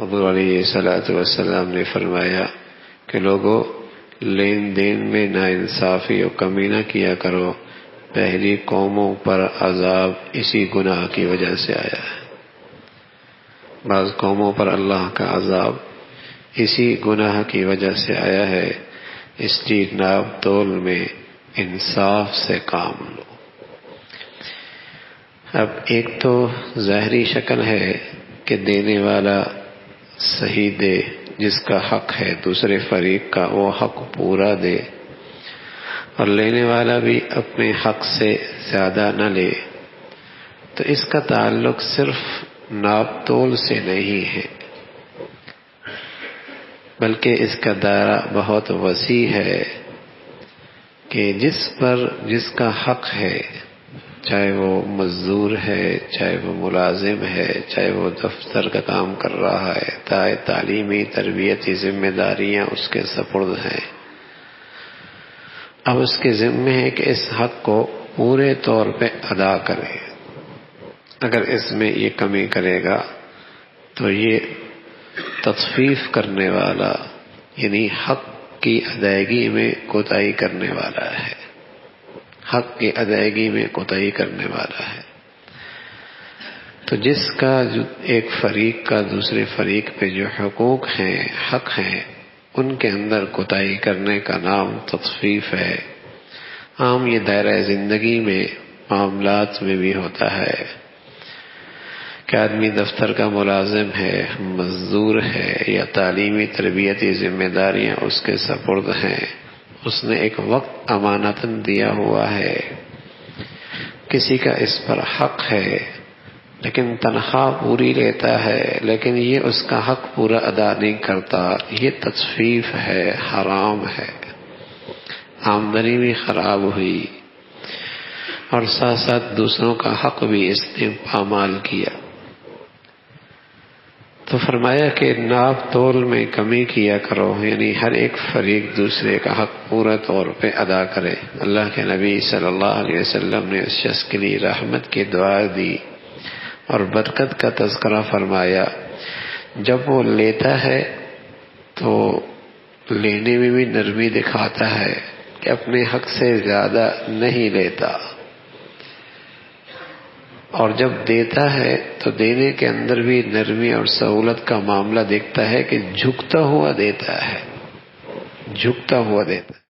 حضور علیہ الصلوۃ والسلام نے فرمایا کہ لوگوں، لین دین میں ناانصافی اور کمی نہ کیا کرو، پہلی قوموں پر عذاب اسی گناہ کی وجہ سے آیا ہے۔ بعض قوموں پر اللہ کا عذاب اسی گناہ کی وجہ سے آیا ہے، اس لیے ناپ تول میں انصاف سے کام لو۔ اب ایک تو ظاہری شکل ہے کہ دینے والا صحیح دے، جس کا حق ہے دوسرے فریق کا وہ حق پورا دے، اور لینے والا بھی اپنے حق سے زیادہ نہ لے۔ تو اس کا تعلق صرف ناپ تول سے نہیں ہے، بلکہ اس کا دائرہ بہت وسیع ہے کہ جس کا حق ہے، چاہے وہ مزدور ہے، چاہے وہ ملازم ہے، چاہے وہ دفتر کا کام کر رہا ہے، تعلیمی تربیتی ذمہ داریاں اس کے سپرد ہیں، اب اس کے ذمہ ہے کہ اس حق کو پورے طور پہ ادا کرے۔ اگر اس میں یہ کمی کرے گا تو یہ تطفیف کرنے والا، یعنی حق کی ادائیگی میں کوتاہی کرنے والا ہے، حق کی ادائیگی میں کوتاہی کرنے والا ہے۔ تو جس کا ایک فریق کا دوسرے فریق پہ جو حقوق ہیں، حق ہیں، ان کے اندر کوتاہی کرنے کا نام تطفیف ہے۔ عام یہ دائرہ زندگی میں، معاملات میں بھی ہوتا ہے کہ آدمی دفتر کا ملازم ہے، مزدور ہے، یا تعلیمی تربیتی ذمہ داریاں اس کے سپرد ہیں، اس نے ایک وقت امانتاً دیا ہوا ہے، کسی کا اس پر حق ہے، لیکن تنخواہ پوری لیتا ہے، لیکن یہ اس کا حق پورا ادا نہیں کرتا، یہ تطفیف ہے، حرام ہے، آمدنی بھی خراب ہوئی، اور ساتھ ساتھ دوسروں کا حق بھی اس نے پامال کیا۔ تو فرمایا کہ ناپ تول میں کمی کیا کرو، یعنی ہر ایک فریق دوسرے کا حق پورا طور پہ ادا کرے۔ اللہ کے نبی صلی اللہ علیہ وسلم نے اس شخص کے لیے رحمت کی دعا دی اور برکت کا تذکرہ فرمایا۔ جب وہ لیتا ہے تو لینے میں بھی نرمی دکھاتا ہے کہ اپنے حق سے زیادہ نہیں لیتا، اور جب دیتا ہے تو دینے کے اندر بھی نرمی اور سہولت کا معاملہ دیکھتا ہے کہ جھکتا ہوا دیتا ہے، جھکتا ہوا دیتا ہے۔